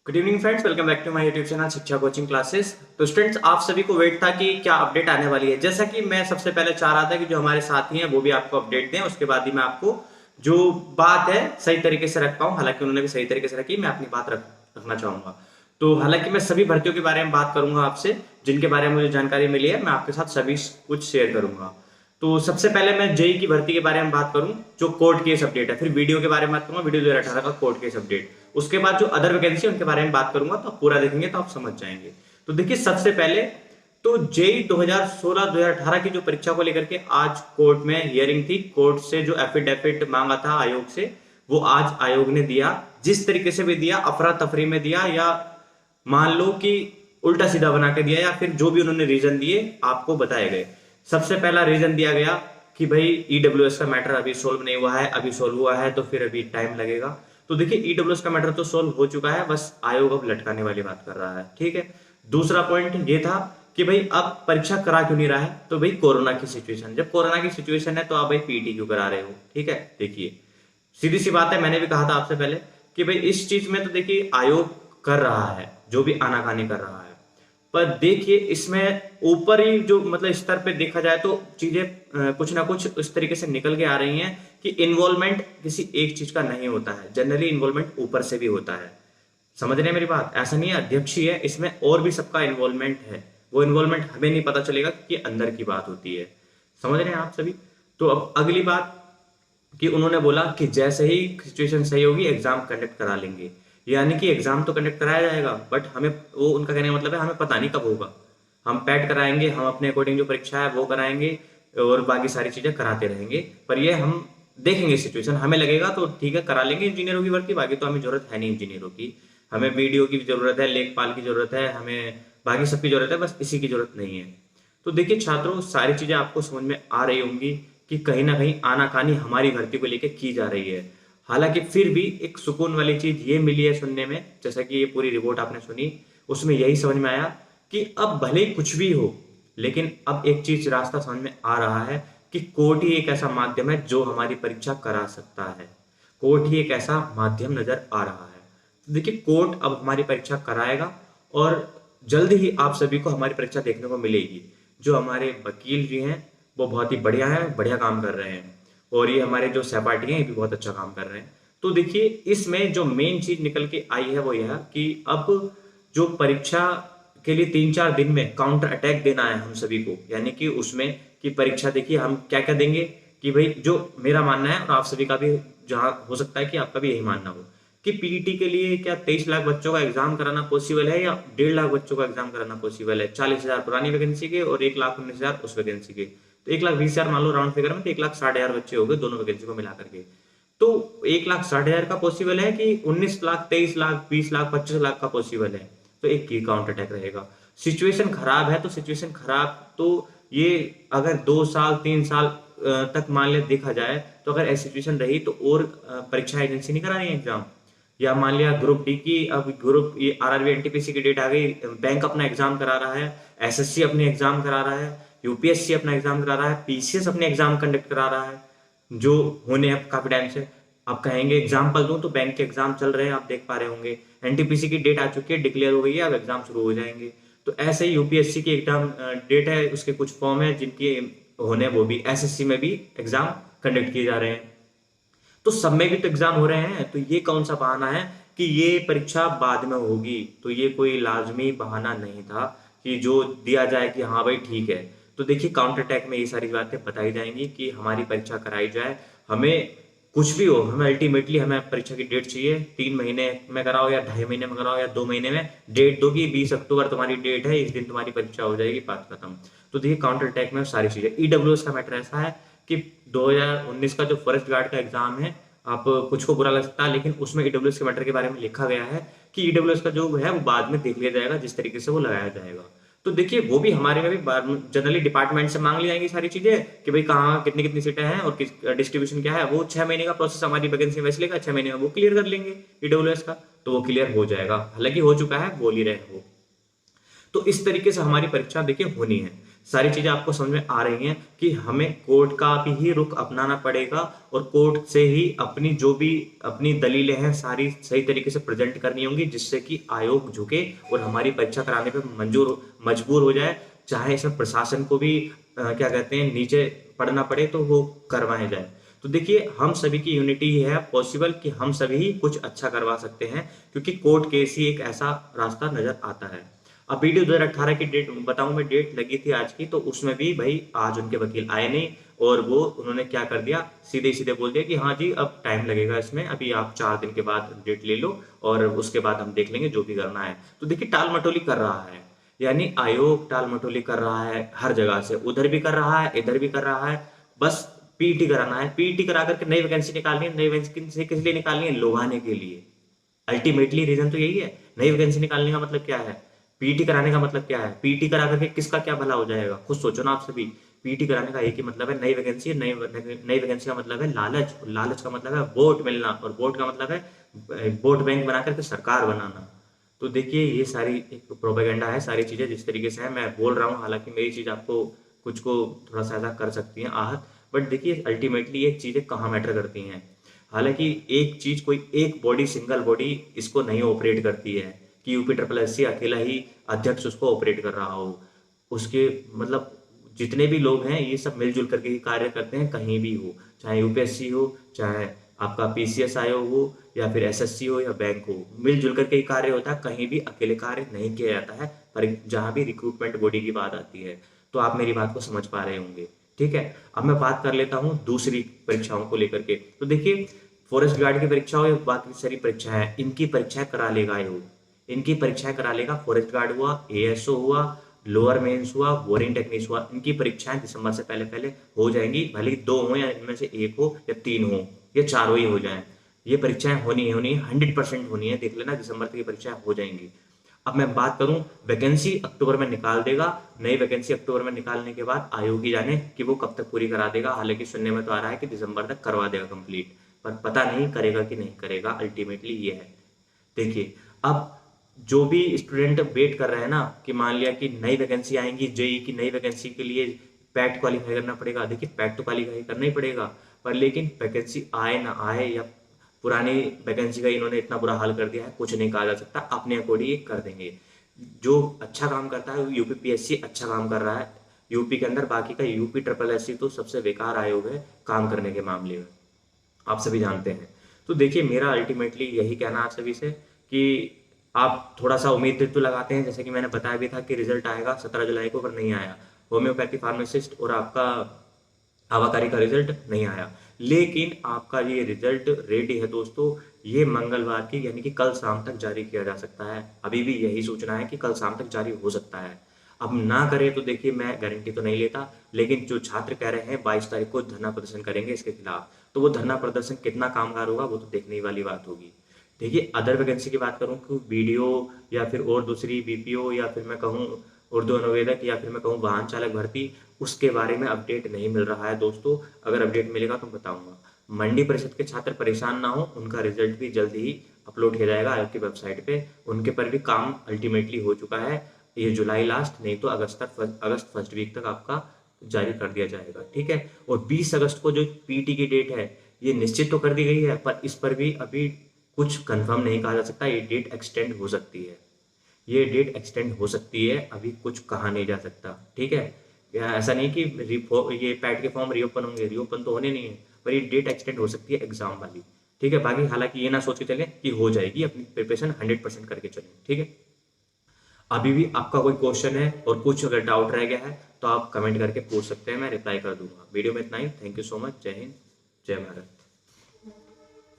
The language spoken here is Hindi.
Good evening friends, welcome back to my YouTube channel Shiksha coaching classes. तो स्टूडेंट्स, आप सभी को वेट था कि क्या अपडेट आने वाली है। जैसा कि मैं सबसे पहले चाह रहा था कि जो हमारे साथी हैं वो भी आपको अपडेट दें, उसके बाद ही मैं आपको जो बात है सही तरीके से रख पाऊं। हालांकि उन्होंने भी सही तरीके से रखी, मैं अपनी बात रखना चाहूंगा। तो हालांकि मैं सभी भर्तियों के बारे में बात करूंगा आपसे, जिनके बारे में मुझे जानकारी मिली है मैं आपके साथ सभी कुछ शेयर करूंगा। तो सबसे पहले मैं जेई की भर्ती के बारे में बात करूं, जो कोर्ट केस अपडेट है। फिर वीडियो के बारे में बात करूंगा, वीडियो 2018 का कोर्ट केस अपडेट। उसके बाद जो अदर वैकेंसी उनके बारे में बात करूंगा, तो आप पूरा देखेंगे तो आप समझ जाएंगे। तो देखिए, सबसे पहले तो जेई 2016-2018 की जो परीक्षा को लेकर के आज कोर्ट में हियरिंग थी। कोर्ट से जो एफिडेविट मांगा था आयोग से, वो आज आयोग ने दिया। जिस तरीके से भी दिया, अफरा तफरी में दिया या मान लो कि उल्टा सीधा बना के दिया, या फिर जो भी उन्होंने रीजन दिए आपको बताए गए। सबसे पहला रीजन दिया गया कि भाई ईडब्ल्यूएस का मैटर अभी सोल्व नहीं हुआ है, अभी सोल्व हुआ है तो फिर अभी टाइम लगेगा। तो देखिए, ईडब्ल्यूएस का मैटर तो सोल्व हो चुका है, बस आयोग अब लटकाने वाली बात कर रहा है। ठीक है। दूसरा पॉइंट ये था कि भाई अब परीक्षा करा क्यों नहीं रहा है। तो भाई कोरोना की सिचुएशन, जब कोरोना की सिचुएशन है तो आप भाई पीटी क्यों करा रहे हो। ठीक है। देखिए, सीधी सी बात है, मैंने भी कहा था आपसे पहले कि भाई इस चीज में तो देखिए आयोग कर रहा है जो भी आनाकानी कर रहा है, पर देखिए इसमें ऊपर ही जो मतलब स्तर पे देखा जाए तो चीजें कुछ ना कुछ उस तरीके से निकल के आ रही हैं कि इन्वॉल्वमेंट किसी एक चीज का नहीं होता है, जनरली इन्वॉल्वमेंट ऊपर से भी होता है। समझ रहे हैं मेरी बात? ऐसा नहीं है अध्यक्ष ही है, इसमें और भी सबका इन्वॉल्वमेंट है। वो इन्वॉल्वमेंट हमें नहीं पता चलेगा कि अंदर की बात होती है। समझ रहे हैं आप सभी? तो अब अगली बात कि उन्होंने बोला कि जैसे ही सिचुएशन सही होगी एग्जाम कंडक्ट करा लेंगे। यानी कि एग्जाम तो कंडक्ट कराया जाएगा, बट हमें वो उनका कहने का मतलब है हमें पता नहीं कब होगा। हम पैट कराएंगे, हम अपने अकॉर्डिंग जो परीक्षा है वो कराएंगे और बाकी सारी चीजें कराते रहेंगे। पर ये हम देखेंगे सिचुएशन, हमें लगेगा तो ठीक है करा लेंगे इंजीनियरों की भर्ती। बाकी तो हमें जरूरत है नहीं इंजीनियरों की, हमें बीडीओ की जरूरत है, लेखपाल की जरूरत है, हमें बाकी सबकी जरूरत है, बस इसी की जरूरत नहीं है। तो देखिए छात्रों, सारी चीजें आपको समझ में आ रही होंगी कि कहीं ना कहीं आनाकानी हमारी भर्ती को लेकर की जा रही है। हालांकि फिर भी एक सुकून वाली चीज ये मिली है सुनने में, जैसा कि ये पूरी रिपोर्ट आपने सुनी, उसमें यही समझ में आया कि अब भले ही कुछ भी हो, लेकिन अब एक चीज रास्ता समझ में आ रहा है कि कोर्ट ही एक ऐसा माध्यम है जो हमारी परीक्षा करा सकता है। कोर्ट ही एक ऐसा माध्यम नजर आ रहा है। तो देखिए, कोर्ट अब हमारी परीक्षा कराएगा और जल्द ही आप सभी को हमारी परीक्षा देखने को मिलेगी। जो हमारे वकील जी हैं वो बहुत ही बढ़िया है, बढ़िया काम कर रहे हैं, और ये हमारे जो सहपाठी हैं ये भी बहुत अच्छा काम कर रहे हैं। तो देखिए, इसमें जो मेन चीज निकल के आई है वो यह कि अब जो परीक्षा के लिए 3-4 दिन में काउंटर अटैक देना है हम सभी को। यानी कि उसमें कि परीक्षा देखिए हम क्या क्या देंगे कि भाई, जो मेरा मानना है और आप सभी का भी, जहां हो सकता है कि आपका भी यही मानना हो, कि पीईटी के लिए क्या 23 लाख बच्चों का एग्जाम कराना पॉसिबल है या 1.5 लाख बच्चों का एग्जाम कराना पॉसिबल है। 40,000 पुरानी वैकेंसी के और 1,19,000 उस वैकेंसी के, तो 1,20,000 मान लो राउंड फिगर में, तो 1,60,000 बच्चे हो गए दोनों वैकेंसी को मिला करके। तो 1,60,000 का पॉसिबल है कि 19 लाख, 23 लाख, 20 लाख, 25 लाख का पॉसिबल है। तो एक की काउंटर अटैक रहेगा। सिचुएशन खराब है तो सिचुएशन खराब, तो ये अगर 2 साल 3 साल तक मान ले देखा जाए, तो अगर ऐसी सिचुएशन रही तो और परीक्षा एजेंसी नहीं करा रही है एग्जाम। या मान लिया ग्रुप डी की, अब ग्रुप ये आरआरबी एनटीपीसी की डेट आ गई, बैंक अपना एग्जाम करा रहा है, एसएससी अपने एग्जाम करा रहा है, यूपीएससी अपना एग्जाम करा रहा है, पीसीएस अपने एग्जाम कंडक्ट करा रहा है, जो होने हैं काफी टाइम से। आप कहेंगे एग्जाम्पल दूं तो बैंक के एग्जाम चल रहे हैं, आप देख पा रहे होंगे। एनटीपीसी की डेट आ चुकी है, डिक्लेयर हो गई है, अब एग्जाम शुरू हो जाएंगे। तो ऐसे ही यूपीएससी की एग्जाम डेट है, उसके कुछ फॉर्म है जिनके होने, वो भी एसएससी में भी एग्जाम कंडक्ट किए जा रहे हैं। तो सब में भी तो एग्जाम हो रहे हैं, तो ये कौन सा बहाना है कि ये परीक्षा बाद में होगी। तो ये कोई लाजमी बहाना नहीं था कि जो दिया जाए कि हाँ भाई ठीक है। तो देखिए, काउंटर अटैक में ये सारी बातें बताई जाएंगी कि हमारी परीक्षा कराई जाए। हमें कुछ भी हो, हमें अल्टीमेटली हमें परीक्षा की डेट चाहिए। 3 महीने में कराओ या 2.5 महीने में कराओ या 2 महीने में डेट दो कि 20 अक्टूबर तुम्हारी डेट है, इस दिन तुम्हारी परीक्षा हो जाएगी, बात खत्म। तो देखिए, काउंटर अटैक में सारी चीजें। ईडब्ल्यूएस का मैटर ऐसा है कि 2019 का जो फॉरेस्ट गार्ड का एग्जाम है, आप कुछ को बुरा लग सकता है, लेकिन उसमें ईडब्ल्यूएस के मैटर के बारे में लिखा गया है कि ईडब्ल्यूएस का जो है वो बाद में देख लिया जाएगा, जिस तरीके से वो लगाया जाएगा। तो देखिए, वो भी हमारे में भी जनरली डिपार्टमेंट से मांग ली जाएंगी सारी चीजें कि भाई कहाँ कितनी कितनी सीटें हैं और किस डिस्ट्रीब्यूशन क्या है। वो 6 महीने का प्रोसेस हमारी वैकेंसी वैसे लेगा, 6 महीने में वो क्लियर कर लेंगे ईडब्ल्यूएस का, तो वो क्लियर हो जाएगा। हालांकि हो चुका है, बोल ही रहे हो। तो इस तरीके से हमारी परीक्षा देखिए होनी है। सारी चीजें आपको समझ में आ रही हैं कि हमें कोर्ट का भी ही रुख अपनाना पड़ेगा और कोर्ट से ही अपनी जो भी अपनी दलीलें हैं सारी सही तरीके से प्रेजेंट करनी होंगी, जिससे कि आयोग झुके और हमारी परीक्षा कराने पे मजबूर हो जाए। चाहे इसमें प्रशासन को भी क्या कहते हैं नीचे पड़ना पड़े तो वो करवाए जाए। तो देखिए हम सभी की यूनिटी ही है पॉसिबल कि हम सभी ही कुछ अच्छा करवा सकते हैं, क्योंकि कोर्ट केस ही एक ऐसा रास्ता नजर आता है। अब वीडियो 2018 की डेट बताऊं मैं, डेट लगी थी आज की, तो उसमें भी भाई आज उनके वकील आए नहीं और वो उन्होंने क्या कर दिया, सीधे सीधे बोल दिया कि हाँ जी अब टाइम लगेगा इसमें, अभी आप 4 दिन के बाद डेट ले लो और उसके बाद हम देख लेंगे जो भी करना है। तो देखिए टाल मटोली कर रहा है, यानी आयोग टाल मटोली कर रहा है हर जगह से, उधर भी कर रहा है इधर भी कर रहा है। बस पीटी कराना है, पीटी करा करके नई वैकेंसी निकालनी है, नई वैकेंसी किस लिए निकालनी है, लुभाने के लिए। अल्टीमेटली रीजन तो यही है। नई वैकेंसी निकालने का मतलब क्या है, पीटी कराने का मतलब क्या है, पीटी करा करके किसका क्या भला हो जाएगा, खुद सोचो ना आप सभी। पीटी कराने का एक ही मतलब है, नई वैकेंसी। नई वैकेंसी का मतलब है लालच, और लालच का मतलब है वोट मिलना, और वोट का मतलब है वोट बैंक बना करके सरकार बनाना। तो देखिए ये सारी एक प्रोपेगेंडा है, सारी चीजें जिस तरीके से है मैं बोल रहा हूँ, हालांकि मेरी चीज आपको कुछ को थोड़ा सा ऐसा कर सकती है आहत, बट देखिए अल्टीमेटली ये चीजें कहाँ मैटर करती हैं। हालांकि एक चीज, कोई एक बॉडी, सिंगल बॉडी इसको नहीं ऑपरेट करती है कि यूपी ट्रिपल एस सी अकेला ही अध्यक्ष उसको ऑपरेट कर रहा हो। उसके मतलब जितने भी लोग हैं ये सब मिलजुल करके ही कार्य करते हैं, कहीं भी हो, चाहे यूपीएससी हो, चाहे आपका पीसीएस आयोग हो, या फिर एसएससी हो या बैंक हो, मिलजुल करके ही कार्य होता है, कहीं भी अकेले कार्य नहीं किया जाता है। पर जहां भी रिक्रूटमेंट बॉडी की बात आती है, तो आप मेरी बात को समझ पा रहे होंगे। ठीक है, अब मैं बात कर लेता हूँ दूसरी परीक्षाओं को लेकर के। तो देखिए फॉरेस्ट गार्ड की परीक्षा हो या बाकी सारी परीक्षाएं, इनकी परीक्षाएं करा लेगा आयोग, इनकी परीक्षाएं करा लेगा। फॉरेस्ट गार्ड हुआ, एएसओ हुआ, लोअर मेंस हुआ, बोरिंग टेक्नीशियन हुआ, इनकी परीक्षाएं दिसंबर से पहले पहले हो जाएंगी, भले ही 2 हो या इनमें से 1 हो या 3 हो या 4 ही हो जाए। ये परीक्षाएं होनी है 100% होनी है, देख लेना दिसंबर तक ये परीक्षाएं हो जाएंगी। अब मैं बात करूं, वैकेंसी अक्टूबर में निकाल देगा, नई वैकेंसी अक्टूबर में निकालने के बाद आयोग ही जाने कि वो कब तक पूरी करा देगा। हालांकि सुनने में तो आ रहा है कि दिसंबर तक करवा देगा कंप्लीट, पर पता नहीं करेगा कि नहीं करेगा, अल्टीमेटली ये है। देखिए अब जो भी स्टूडेंट वेट कर रहे हैं ना कि मान लिया कि नई वैकेंसी आएंगी, जेई की नई वैकेंसी के लिए पैट क्वालिफाई करना पड़ेगा। देखिए पैट तो क्वालिफाई करना ही पड़ेगा, पर लेकिन वैकेंसी आए ना आए, या पुरानी वैकेंसी का इन्होंने इतना बुरा हाल कर दिया है, कुछ नहीं कहा जा सकता, अपने अकॉर्डिंग कर देंगे। जो अच्छा काम करता है यूपी पीएससी अच्छा काम कर रहा है यूपी के अंदर, बाकी का यूपी ट्रिपल एससी तो सबसे बेकार आयोग है काम करने के मामले में, आप सभी जानते हैं। तो देखिए मेरा अल्टीमेटली यही कहना आप सभी से कि आप थोड़ा सा उम्मीद तो लगाते हैं, जैसे कि मैंने बताया भी था कि रिजल्ट आएगा 17 जुलाई को, पर नहीं आया। होम्योपैथी फार्मासिस्ट और आपका आवाकारी का रिजल्ट नहीं आया, लेकिन आपका ये रिजल्ट रेडी है दोस्तों। ये मंगलवार की यानी कि कल शाम तक जारी किया जा सकता है, अभी भी यही सूचना है कि कल शाम तक जारी हो सकता है। अब ना करे तो देखिए मैं गारंटी तो नहीं लेता, लेकिन जो छात्र कह रहे हैं 22 तारीख को धरना प्रदर्शन करेंगे इसके खिलाफ, तो वो धरना प्रदर्शन कितना कामगार होगा वो तो देखने वाली बात होगी। देखिए अदर वैकेंसी की बात करूं कि बीडीओ या फिर और दूसरी बीपीओ, या फिर मैं कहूं उर्दू अनुवेदक, या फिर मैं कहूं वाहन चालक भर्ती, उसके बारे में अपडेट नहीं मिल रहा है दोस्तों। अगर अपडेट मिलेगा तो बताऊंगा। मंडी परिषद के छात्र परेशान ना हो, उनका रिजल्ट भी जल्द ही अपलोड किया जाएगा आयोग की वेबसाइट पे। उनके पर भी काम अल्टीमेटली हो चुका है, ये जुलाई लास्ट नहीं तो अगस्त फर्स्ट वीक तक आपका जारी कर दिया जाएगा। ठीक है, और 20 अगस्त को जो पीटी की डेट है ये निश्चित तो कर दी गई है, पर इस पर भी अभी कुछ कंफर्म नहीं कहा जा सकता, ये डेट एक्सटेंड हो सकती है, ये डेट एक्सटेंड हो सकती है, अभी कुछ कहा नहीं जा सकता। ठीक है, ऐसा नहीं कि ये पैट के फॉर्म रीओपन होंगे, रीओपन तो होने नहीं है, पर ये डेट एक्सटेंड हो सकती है एग्जाम वाली। ठीक है, बाकी हालांकि ये ना सोच के चले कि हो जाएगी, अपनी प्रिपरेशन 100% करके चलें। ठीक है, अभी भी आपका कोई क्वेश्चन है और कुछ अगर डाउट रह गया है तो आप कमेंट करके पूछ सकते हैं, मैं रिप्लाई कर दूंगा। वीडियो में इतना ही, थैंक यू सो मच, जय हिंद, जय भारत।